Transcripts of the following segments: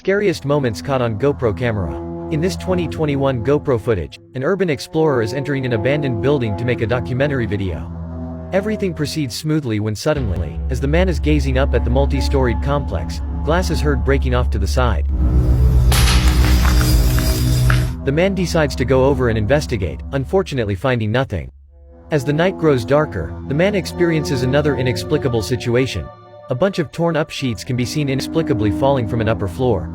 Scariest moments caught on GoPro camera. In this 2021 GoPro footage, an urban explorer is entering an abandoned building to make a documentary video. Everything proceeds smoothly when suddenly, as the man is gazing up at the multi-storied complex, glass is heard breaking off to the side. The man decides to go over and investigate, unfortunately finding nothing. As the night grows darker, the man experiences another inexplicable situation. A bunch of torn-up sheets can be seen inexplicably falling from an upper floor.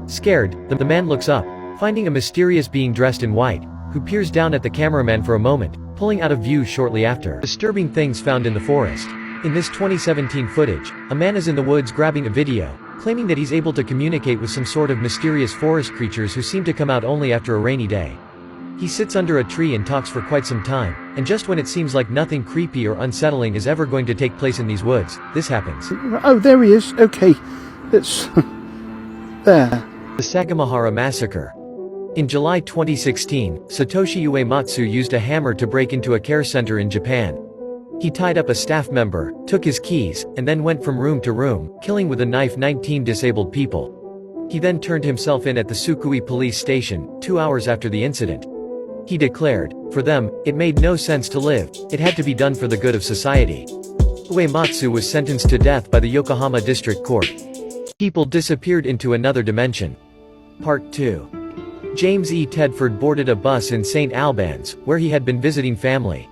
Scared, the man looks up, finding a mysterious being dressed in white, who peers down at the cameraman for a moment, pulling out of view shortly after. Disturbing things found in the forest. In this 2017 footage, a man is in the woods grabbing a video, claiming that he's able to communicate with some sort of mysterious forest creatures who seem to come out only after a rainy day. He sits under a tree and talks for quite some time, and just when it seems like nothing creepy or unsettling is ever going to take place in these woods, this happens. Oh, there he is. Okay. It's there. The Sagamihara Massacre. In July 2016, Satoshi Uematsu used a hammer to break into a care center in Japan. He tied up a staff member, took his keys, and then went from room to room, killing with a knife 19 disabled people. He then turned himself in at the Sukui police station, 2 hours after the incident. He declared, for them, it made no sense to live, it had to be done for the good of society. Uematsu was sentenced to death by the Yokohama District Court. People disappeared into another dimension. Part 2. James E. Tedford boarded a bus in St. Albans, where he had been visiting family.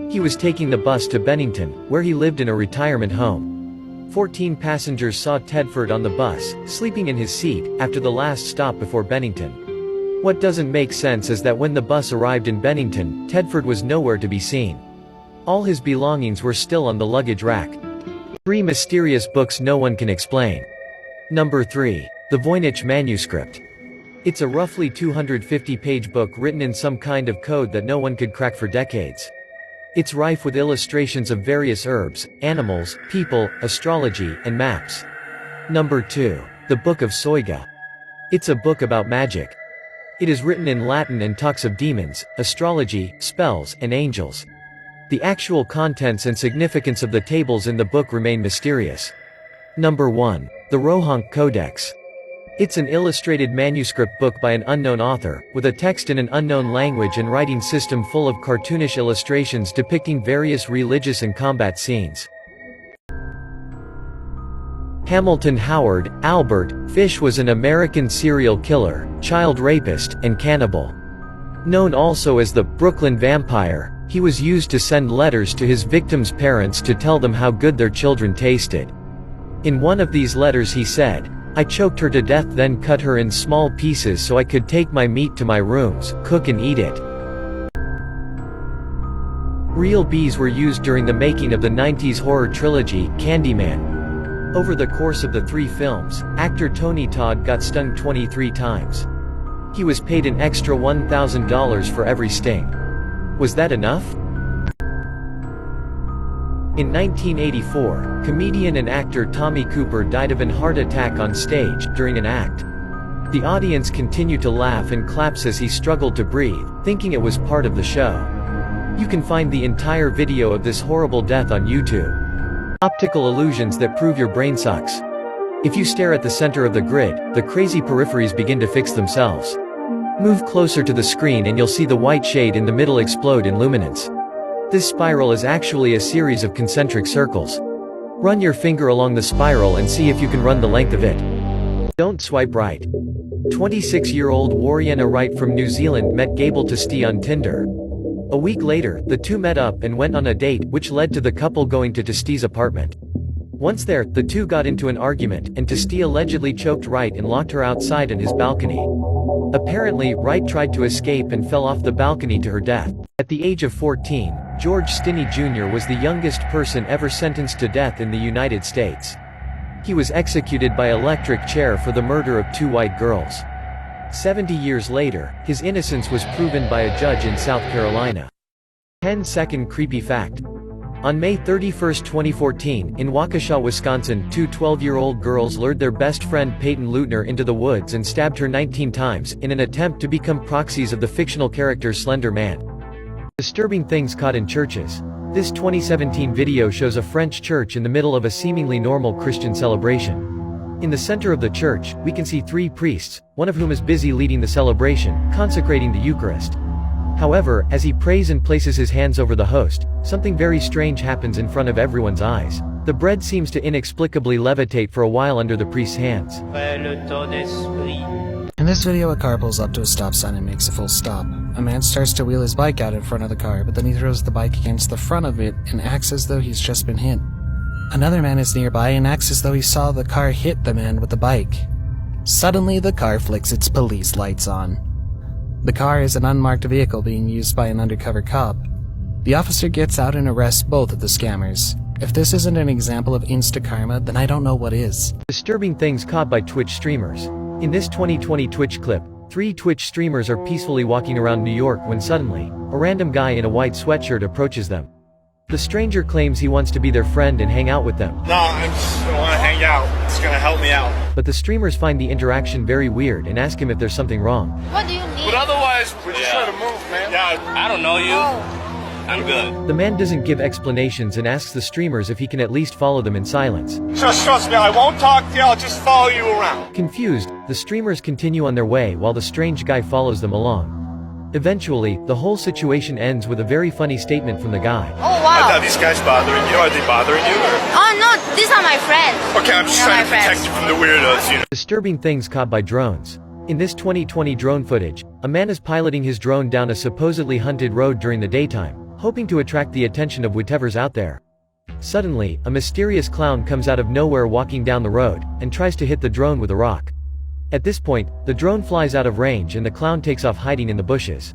He was taking the bus to Bennington, where he lived in a retirement home. 14 passengers saw Tedford on the bus, sleeping in his seat, after the last stop before Bennington. What doesn't make sense is that when the bus arrived in Bennington, Tedford was nowhere to be seen. All his belongings were still on the luggage rack. 3 mysterious books no one can explain. Number 3. The Voynich Manuscript. It's a roughly 250-page book written in some kind of code that no one could crack for decades. It's rife with illustrations of various herbs, animals, people, astrology, and maps. Number 2. The Book of Soiga. It's a book about magic. It is written in Latin and talks of demons, astrology, spells, and angels. The actual contents and significance of the tables in the book remain mysterious. Number 1. The Rohank Codex. It's an illustrated manuscript book by an unknown author, with a text in an unknown language and writing system full of cartoonish illustrations depicting various religious and combat scenes. Hamilton Howard, Albert, Fish was an American serial killer, child rapist, and cannibal. Known also as the Brooklyn Vampire, he was used to send letters to his victims' parents to tell them how good their children tasted. In one of these letters he said, "I choked her to death, then cut her in small pieces so I could take my meat to my rooms, cook and eat it." Real bees were used during the making of the 90s horror trilogy, Candyman. Over the course of the 3 films, actor Tony Todd got stung 23 times. He was paid an extra $1,000 for every sting. Was that enough? In 1984, comedian and actor Tommy Cooper died of an heart attack on stage, during an act. The audience continued to laugh and claps as he struggled to breathe, thinking it was part of the show. You can find the entire video of this horrible death on YouTube. Optical illusions that prove your brain sucks. If you stare at the center of the grid, the crazy peripheries begin to fix themselves. Move closer to the screen and you'll see the white shade in the middle explode in luminance. This spiral is actually a series of concentric circles. Run your finger along the spiral and see if you can run the length of it. Don't swipe right. 26-year-old Wariana Wright from New Zealand met Gable Testi on Tinder. A week later, the two met up and went on a date, which led to the couple going to Testi's apartment. Once there, the two got into an argument, and Testi allegedly choked Wright and locked her outside on his balcony. Apparently, Wright tried to escape and fell off the balcony to her death. At the age of 14, George Stinney Jr. was the youngest person ever sentenced to death in the United States. He was executed by electric chair for the murder of 2 white girls. 70 years later, his innocence was proven by a judge in South Carolina. 10-second creepy fact. On May 31, 2014, in Waukesha, Wisconsin, 2 12-year-old girls lured their best friend Peyton Leutner into the woods and stabbed her 19 times, in an attempt to become proxies of the fictional character Slender Man. Disturbing things caught in churches. This 2017 video shows a French church in the middle of a seemingly normal Christian celebration. In the center of the church, we can see 3 priests, one of whom is busy leading the celebration, consecrating the Eucharist. However, as he prays and places his hands over the host, something very strange happens in front of everyone's eyes. The bread seems to inexplicably levitate for a while under the priest's hands. In this video, a car pulls up to a stop sign and makes a full stop. A man starts to wheel his bike out in front of the car, but then he throws the bike against the front of it and acts as though he's just been hit. Another man is nearby and acts as though he saw the car hit the man with the bike. Suddenly, the car flicks its police lights on. The car is an unmarked vehicle being used by an undercover cop. The officer gets out and arrests both of the scammers. If this isn't an example of insta-karma, then I don't know what is. Disturbing things caught by Twitch streamers. In this 2020 Twitch clip, 3 Twitch streamers are peacefully walking around New York when suddenly, a random guy in a white sweatshirt approaches them. The stranger claims he wants to be their friend and hang out with them. No, I just don't want to hang out. It's gonna help me out. But the streamers find the interaction very weird and ask him if there's something wrong. What do you need? But otherwise, we're just trying to move, man. Yeah, I don't know you. I'm good. The man doesn't give explanations and asks the streamers if he can at least follow them in silence. Just trust me, I won't talk to you, I'll just follow you around. Confused, the streamers continue on their way while the strange guy follows them along. Eventually, the whole situation ends with a very funny statement from the guy. Oh wow. Are these guys bothering you? Are they bothering you? Oh no, these are my friends. Okay, I'm just trying to protect you from the weirdos, you know. Disturbing things caught by drones. In this 2020 drone footage, a man is piloting his drone down a supposedly hunted road during the daytime, hoping to attract the attention of whatever's out there. Suddenly, a mysterious clown comes out of nowhere walking down the road, and tries to hit the drone with a rock. At this point, the drone flies out of range and the clown takes off hiding in the bushes.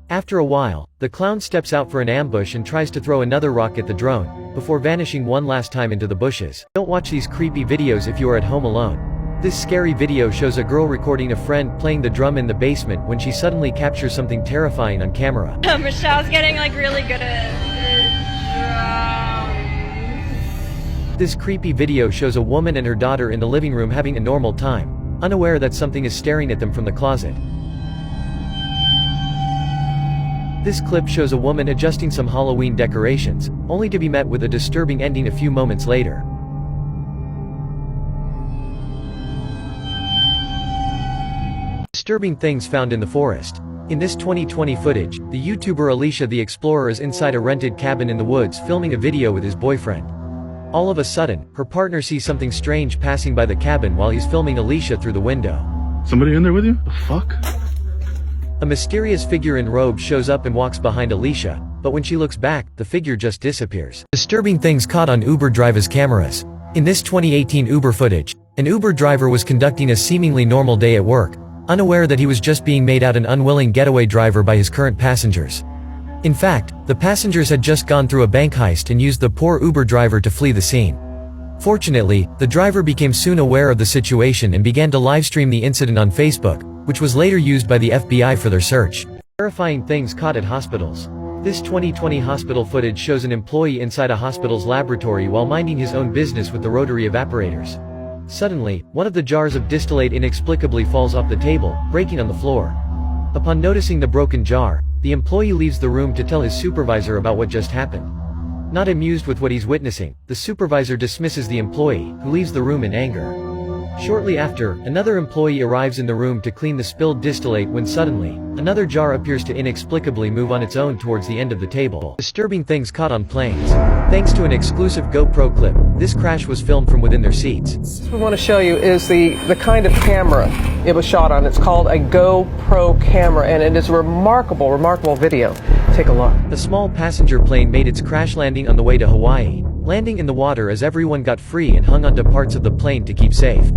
After a while, the clown steps out for an ambush and tries to throw another rock at the drone, before vanishing one last time into the bushes. Don't watch these creepy videos if you are at home alone. This scary video shows a girl recording a friend playing the drum in the basement when she suddenly captures something terrifying on camera. Michelle's getting really good at This creepy video shows a woman and her daughter in the living room having a normal time, unaware that something is staring at them from the closet. This clip shows a woman adjusting some Halloween decorations, only to be met with a disturbing ending a few moments later. Disturbing things found in the forest. In this 2020 footage, the YouTuber Alicia the Explorer is inside a rented cabin in the woods filming a video with his boyfriend. All of a sudden, her partner sees something strange passing by the cabin while he's filming Alicia through the window. Somebody in there with you? The fuck? A mysterious figure in robes shows up and walks behind Alicia, but when she looks back, the figure just disappears. Disturbing things caught on Uber drivers' cameras. In this 2018 Uber footage, an Uber driver was conducting a seemingly normal day at work, unaware that he was just being made out an unwilling getaway driver by his current passengers. In fact, the passengers had just gone through a bank heist and used the poor Uber driver to flee the scene. Fortunately, the driver became soon aware of the situation and began to livestream the incident on Facebook, which was later used by the FBI for their search. Terrifying things caught at hospitals. This 2020 hospital footage shows an employee inside a hospital's laboratory while minding his own business with the rotary evaporators. Suddenly, one of the jars of distillate inexplicably falls off the table, breaking on the floor. Upon noticing the broken jar, the employee leaves the room to tell his supervisor about what just happened. Not amused with what he's witnessing, the supervisor dismisses the employee, who leaves the room in anger. Shortly after, another employee arrives in the room to clean the spilled distillate when suddenly, another jar appears to inexplicably move on its own towards the end of the table. Disturbing things caught on planes. Thanks to an exclusive GoPro clip, this crash was filmed from within their seats. What we want to show you is the kind of camera it was shot on. It's called a GoPro camera, and it is a remarkable video. Take a look. A small passenger plane made its crash landing on the way to Hawaii, landing in the water as everyone got free and hung onto parts of the plane to keep safe.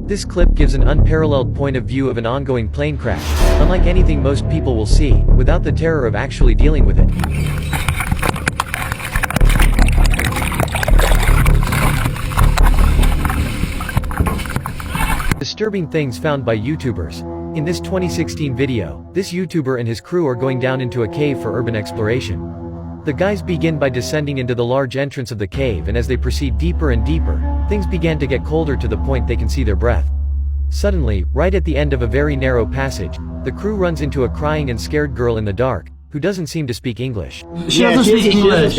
This clip gives an unparalleled point of view of an ongoing plane crash, unlike anything most people will see, without the terror of actually dealing with it. Disturbing things found by YouTubers. In this 2016 video, this YouTuber and his crew are going down into a cave for urban exploration. The guys begin by descending into the large entrance of the cave, and as they proceed deeper and deeper, things began to get colder to the point they can see their breath. Suddenly, right at the end of a very narrow passage, the crew runs into a crying and scared girl in the dark, who doesn't seem to speak English. She doesn't speak English.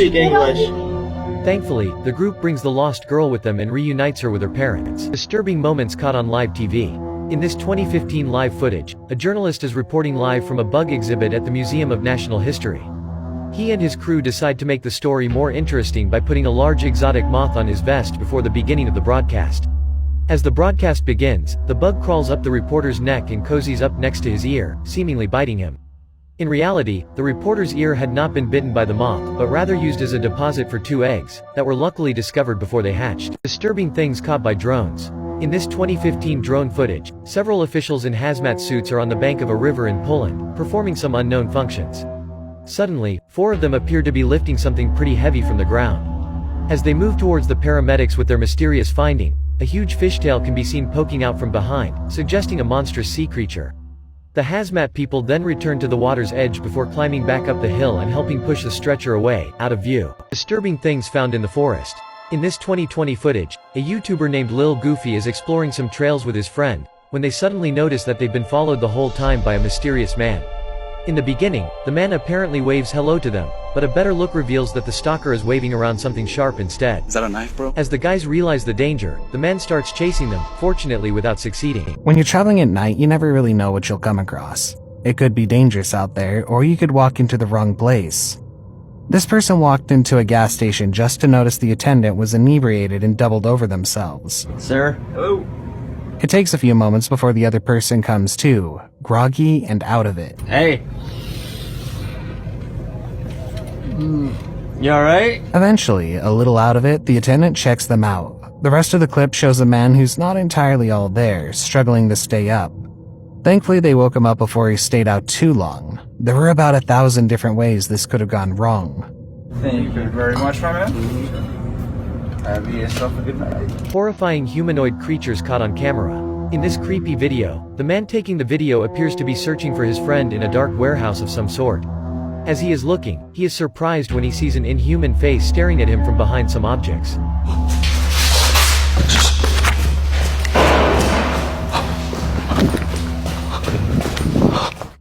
Thankfully, the group brings the lost girl with them and reunites her with her parents. Disturbing moments caught on live TV. In this 2015 live footage, a journalist is reporting live from a bug exhibit at the Museum of National History. He and his crew decide to make the story more interesting by putting a large exotic moth on his vest before the beginning of the broadcast. As the broadcast begins, the bug crawls up the reporter's neck and cozies up next to his ear, seemingly biting him. In reality, the reporter's ear had not been bitten by the moth, but rather used as a deposit for 2 eggs, that were luckily discovered before they hatched. Disturbing things caught by drones. In this 2015 drone footage, several officials in hazmat suits are on the bank of a river in Poland, performing some unknown functions. Suddenly, 4 of them appear to be lifting something pretty heavy from the ground. As they move towards the paramedics with their mysterious finding, a huge fishtail can be seen poking out from behind, suggesting a monstrous sea creature. The hazmat people then return to the water's edge before climbing back up the hill and helping push the stretcher away, out of view. Disturbing things found in the forest. In this 2020 footage, a YouTuber named Lil Goofy is exploring some trails with his friend, when they suddenly notice that they've been followed the whole time by a mysterious man. In the beginning, the man apparently waves hello to them, but a better look reveals that the stalker is waving around something sharp instead. Is that a knife, bro? As the guys realize the danger, the man starts chasing them, fortunately without succeeding. When you're traveling at night, you never really know what you'll come across. It could be dangerous out there, or you could walk into the wrong place. This person walked into a gas station just to notice the attendant was inebriated and doubled over themselves. Sir? Hello? It takes a few moments before the other person comes to, groggy and out of it. Hey. You alright? Eventually, a little out of it, the attendant checks them out. The rest of the clip shows a man who's not entirely all there, struggling to stay up. Thankfully, they woke him up before he stayed out too long. There were about 1,000 different ways this could have gone wrong. Thank you very much, my man. Have yourself a good night. Horrifying humanoid creatures caught on camera. In this creepy video, the man taking the video appears to be searching for his friend in a dark warehouse of some sort. As he is looking, he is surprised when he sees an inhuman face staring at him from behind some objects.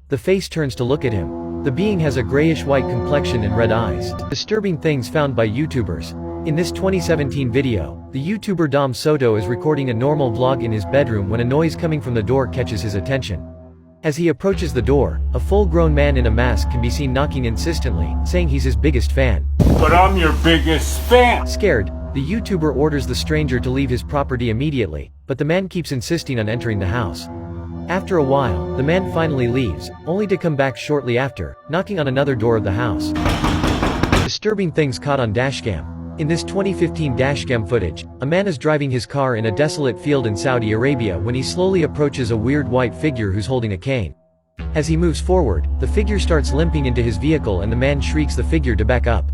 The face turns to look at him. The being has a grayish-white complexion and red eyes. Disturbing things found by YouTubers. In this 2017 video, the YouTuber Dom Soto is recording a normal vlog in his bedroom when a noise coming from the door catches his attention. As he approaches the door, a full-grown man in a mask can be seen knocking insistently, saying he's his biggest fan. But I'm your biggest fan! Scared, the YouTuber orders the stranger to leave his property immediately, but the man keeps insisting on entering the house. After a while, the man finally leaves, only to come back shortly after, knocking on another door of the house. Disturbing things caught on dashcam. In this 2015 dashcam footage, a man is driving his car in a desolate field in Saudi Arabia when he slowly approaches a weird white figure who's holding a cane. As he moves forward, the figure starts limping into his vehicle and the man shrieks the figure to back up.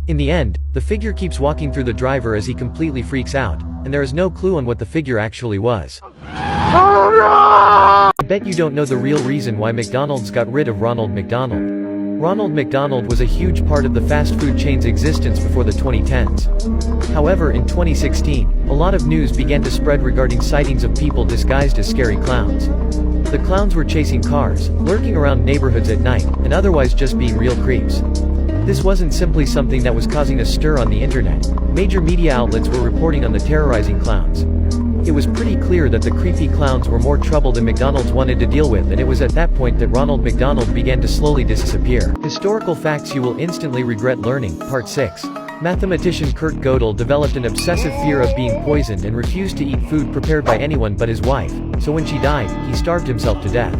In the end, the figure keeps walking through the driver as he completely freaks out, and there is no clue on what the figure actually was. I bet you don't know the real reason why McDonald's got rid of Ronald McDonald. Ronald McDonald was a huge part of the fast food chain's existence before the 2010s. However, in 2016, a lot of news began to spread regarding sightings of people disguised as scary clowns. The clowns were chasing cars, lurking around neighborhoods at night, and otherwise just being real creeps. This wasn't simply something that was causing a stir on the internet. Major media outlets were reporting on the terrorizing clowns. It was pretty clear that the creepy clowns were more trouble than McDonald's wanted to deal with, and it was at that point that Ronald McDonald began to slowly disappear. Historical facts you will instantly regret learning, Part 6. Mathematician Kurt Gödel developed an obsessive fear of being poisoned and refused to eat food prepared by anyone but his wife, so when she died, he starved himself to death.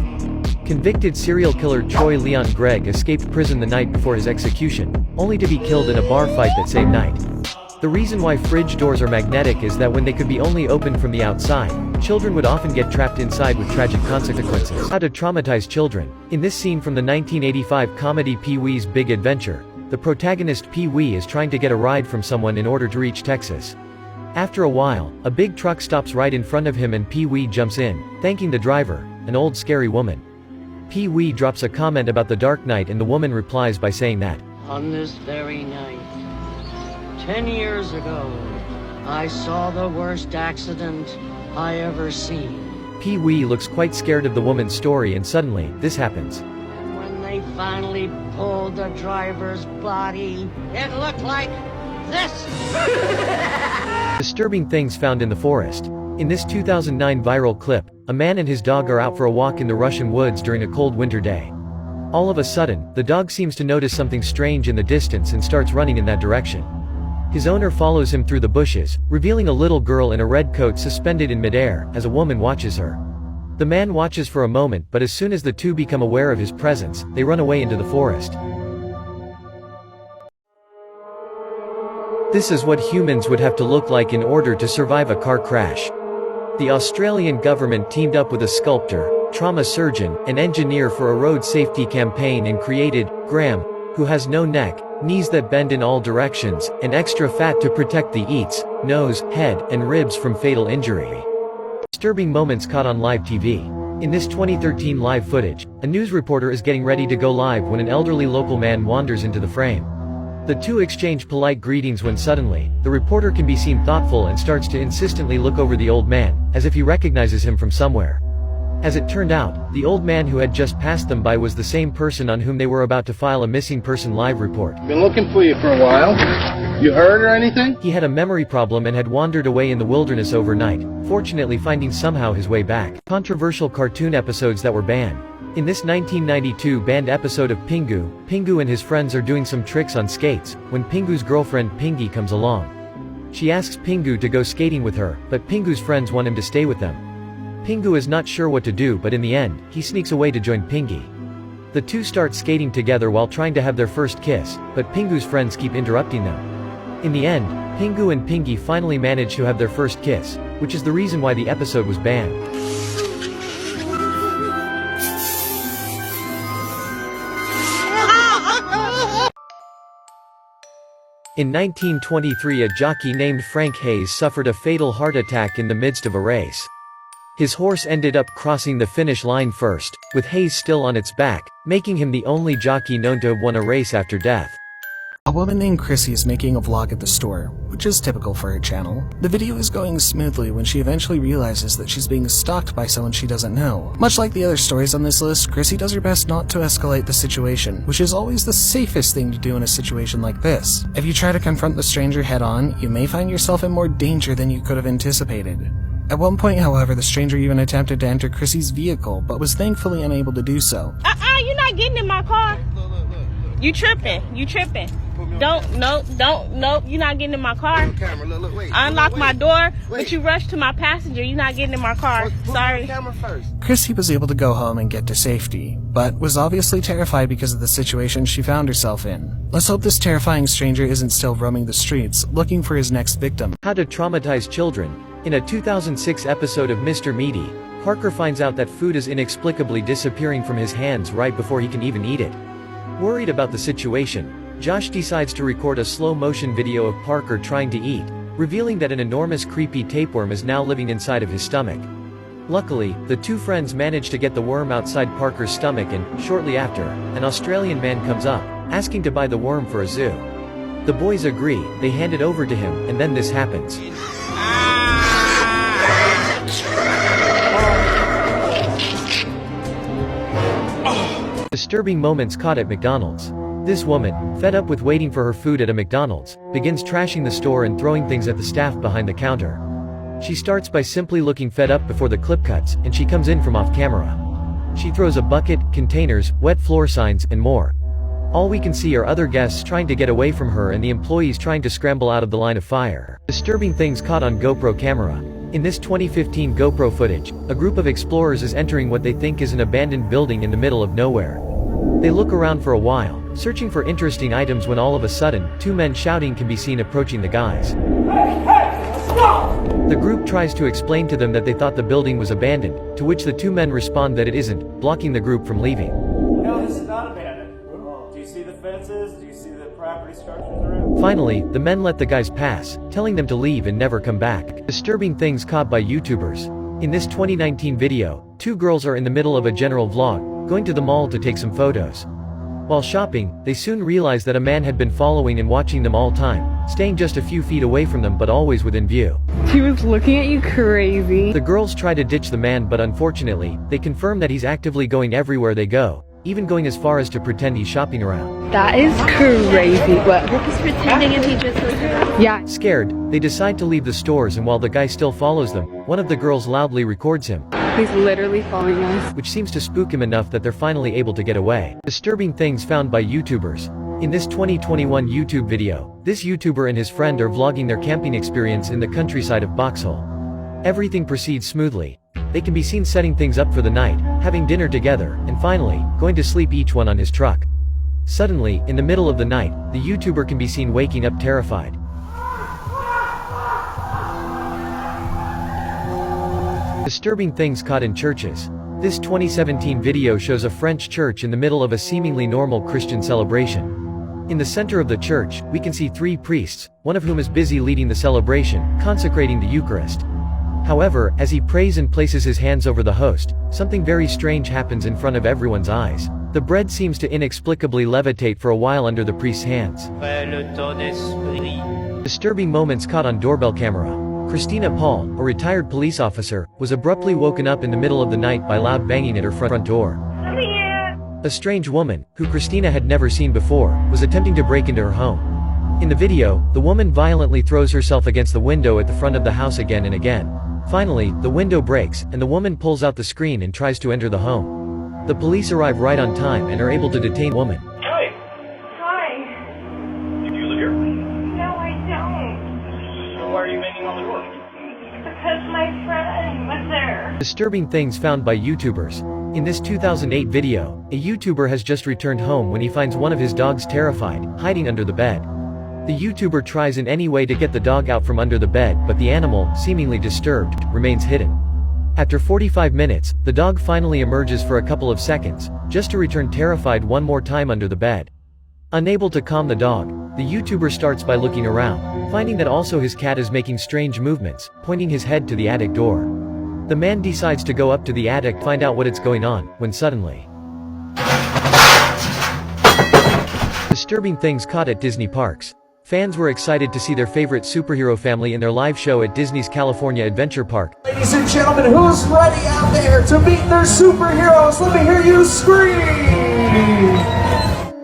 Convicted serial killer Troy Leon Gregg escaped prison the night before his execution, only to be killed in a bar fight that same night. The reason why fridge doors are magnetic is that when they could be only opened from the outside, children would often get trapped inside with tragic consequences. How to traumatize children. In this scene from the 1985 comedy Pee-wee's Big Adventure, the protagonist Pee-wee is trying to get a ride from someone in order to reach Texas. After a while, a big truck stops right in front of him and Pee-wee jumps in, thanking the driver, an old scary woman. Pee-wee drops a comment about the dark night and the woman replies by saying that, "On this very night, 10 years ago, I saw the worst accident I ever seen." Pee-wee looks quite scared of the woman's story and suddenly, this happens. And when they finally pulled the driver's body, it looked like this. Disturbing things found in the forest. In this 2009 viral clip, a man and his dog are out for a walk in the Russian woods during a cold winter day. All of a sudden, the dog seems to notice something strange in the distance and starts running in that direction. His owner follows him through the bushes, revealing a little girl in a red coat suspended in midair, as a woman watches her. The man watches for a moment, but as soon as the two become aware of his presence, they run away into the forest. This is what humans would have to look like in order to survive a car crash. The Australian government teamed up with a sculptor, trauma surgeon, and engineer for a road safety campaign and created Graham, who has no neck, knees that bend in all directions, and extra fat to protect the eats, nose, head, and ribs from fatal injury. Disturbing moments caught on live TV. In this 2013 live footage, a news reporter is getting ready to go live when an elderly local man wanders into the frame. The two exchange polite greetings when suddenly, the reporter can be seen thoughtful and starts to insistently look over the old man, as if he recognizes him from somewhere. As it turned out, the old man who had just passed them by was the same person on whom they were about to file a missing person live report. Been looking for you for a while. You hurt or anything? He had a memory problem and had wandered away in the wilderness overnight, fortunately finding somehow his way back. Controversial cartoon episodes that were banned. In this 1992 banned episode of Pingu, Pingu and his friends are doing some tricks on skates, when Pingu's girlfriend Pingy comes along. She asks Pingu to go skating with her, but Pingu's friends want him to stay with them. Pingu is not sure what to do, but in the end, he sneaks away to join Pingy. The two start skating together while trying to have their first kiss, but Pingu's friends keep interrupting them. In the end, Pingu and Pingy finally manage to have their first kiss, which is the reason why the episode was banned. In 1923, a jockey named Frank Hayes suffered a fatal heart attack in the midst of a race. His horse ended up crossing the finish line first, with Hayes still on its back, making him the only jockey known to have won a race after death. A woman named Chrissy is making a vlog at the store, which is typical for her channel. The video is going smoothly when she eventually realizes that she's being stalked by someone she doesn't know. Much like the other stories on this list, Chrissy does her best not to escalate the situation, which is always the safest thing to do in a situation like this. If you try to confront the stranger head-on, you may find yourself in more danger than you could have anticipated. At one point, however, the stranger even attempted to enter Chrissy's vehicle, but was thankfully unable to do so. You're not getting in my car. You tripping. Nope, you're not getting in my car. I unlocked my door, but you rushed to my passenger. You're not getting in my car. Sorry. Chrissy was able to go home and get to safety, but was obviously terrified because of the situation she found herself in. Let's hope this terrifying stranger isn't still roaming the streets, looking for his next victim. How to traumatize children. In a 2006 episode of Mr. Meaty, Parker finds out that food is inexplicably disappearing from his hands right before he can even eat it. Worried about the situation, Josh decides to record a slow-motion video of Parker trying to eat, revealing that an enormous creepy tapeworm is now living inside of his stomach. Luckily, the two friends manage to get the worm outside Parker's stomach and, shortly after, an Australian man comes up, asking to buy the worm for a zoo. The boys agree, they hand it over to him, and then this happens. Disturbing moments caught at McDonald's. This woman, fed up with waiting for her food at a McDonald's, begins trashing the store and throwing things at the staff behind the counter. She starts by simply looking fed up before the clip cuts, and she comes in from off camera. She throws a bucket, containers, wet floor signs, and more. All we can see are other guests trying to get away from her and the employees trying to scramble out of the line of fire. Disturbing things caught on GoPro camera. In this 2015 GoPro footage, a group of explorers is entering what they think is an abandoned building in the middle of nowhere. They look around for a while, searching for interesting items when all of a sudden, two men shouting can be seen approaching the guys. The group tries to explain to them that they thought the building was abandoned, to which the two men respond that it isn't, blocking the group from leaving. No, this is not abandoned. Do you see the fences? Do you see the property structures around? Finally, the men let the guys pass, telling them to leave and never come back. Disturbing things caught by YouTubers. In this 2019 video, two girls are in the middle of a general vlog, going to the mall to take some photos. While shopping, they soon realize that a man had been following and watching them all time, staying just a few feet away from them but always within view. He was looking at you crazy. The girls try to ditch the man, but unfortunately, they confirm that he's actively going everywhere they go, even going as far as to pretend he's shopping around. That is crazy. What? He's pretending as he just was. Yeah. Scared, they decide to leave the stores, and while the guy still follows them, one of the girls loudly records him. He's literally following us. Which seems to spook him enough that they're finally able to get away. Disturbing things found by YouTubers. In this 2021 YouTube video, this YouTuber and his friend are vlogging their camping experience in the countryside of Boxhole. Everything proceeds smoothly. They can be seen setting things up for the night, having dinner together, and finally, going to sleep each one on his truck. Suddenly, in the middle of the night, the YouTuber can be seen waking up terrified. Disturbing things caught in churches. This 2017 video shows a French church in the middle of a seemingly normal Christian celebration. In the center of the church, we can see 3 priests, one of whom is busy leading the celebration, consecrating the Eucharist. However, as he prays and places his hands over the host, something very strange happens in front of everyone's eyes. The bread seems to inexplicably levitate for a while under the priest's hands. Disturbing moments caught on doorbell camera. Christina Paul, a retired police officer, was abruptly woken up in the middle of the night by loud banging at her front door. A strange woman, who Christina had never seen before, was attempting to break into her home. In the video, the woman violently throws herself against the window at the front of the house again and again. Finally, the window breaks, and the woman pulls out the screen and tries to enter the home. The police arrive right on time and are able to detain the woman. Hi. Do you live here? No, I don't. So why are you banging on the door? Because my friend was there. Disturbing things found by YouTubers. In this 2008 video, a YouTuber has just returned home when he finds one of his dogs terrified, hiding under the bed. The YouTuber tries in any way to get the dog out from under the bed, but the animal, seemingly disturbed, remains hidden. After 45 minutes, the dog finally emerges for a couple of seconds, just to return terrified one more time under the bed. Unable to calm the dog, the YouTuber starts by looking around, finding that also his cat is making strange movements, pointing his head to the attic door. The man decides to go up to the attic to find out what is going on, when suddenly... Disturbing things caught at Disney parks. Fans were excited to see their favorite superhero family in their live show at Disney's California Adventure Park. Ladies and gentlemen, who's ready out there to meet their superheroes? Let me hear you scream!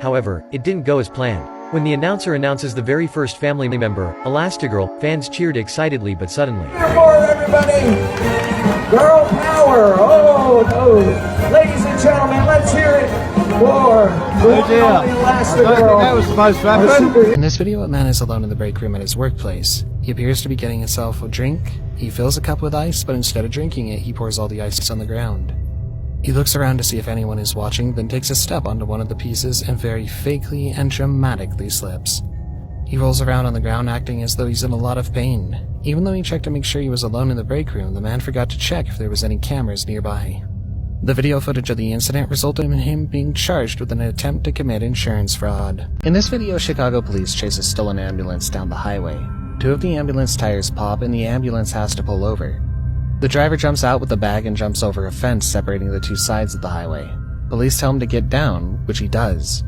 However, it didn't go as planned. When the announcer announces the very first family member, Elastigirl, fans cheered excitedly, but suddenly... Hear more, everybody! Girl power! Oh, no! Ladies and gentlemen, let's hear it for Elastigirl. That was supposed to happen. In this video, a man is alone in the break room at his workplace. He appears to be getting himself a drink. He fills a cup with ice, but instead of drinking it, he pours all the ice on the ground. He looks around to see if anyone is watching, then takes a step onto one of the pieces and very fakely and dramatically slips. He rolls around on the ground acting as though he's in a lot of pain. Even though he checked to make sure he was alone in the break room, the man forgot to check if there was any cameras nearby. The video footage of the incident resulted in him being charged with an attempt to commit insurance fraud. In this video, Chicago police chase a stolen ambulance down the highway. 2 of the ambulance tires pop and the ambulance has to pull over. The driver jumps out with the bag and jumps over a fence separating the 2 sides of the highway. Police tell him to get down, which he does.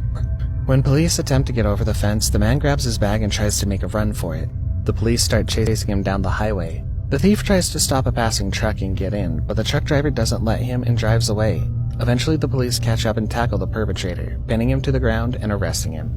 When police attempt to get over the fence, the man grabs his bag and tries to make a run for it. The police start chasing him down the highway. The thief tries to stop a passing truck and get in, but the truck driver doesn't let him and drives away. Eventually, the police catch up and tackle the perpetrator, pinning him to the ground and arresting him.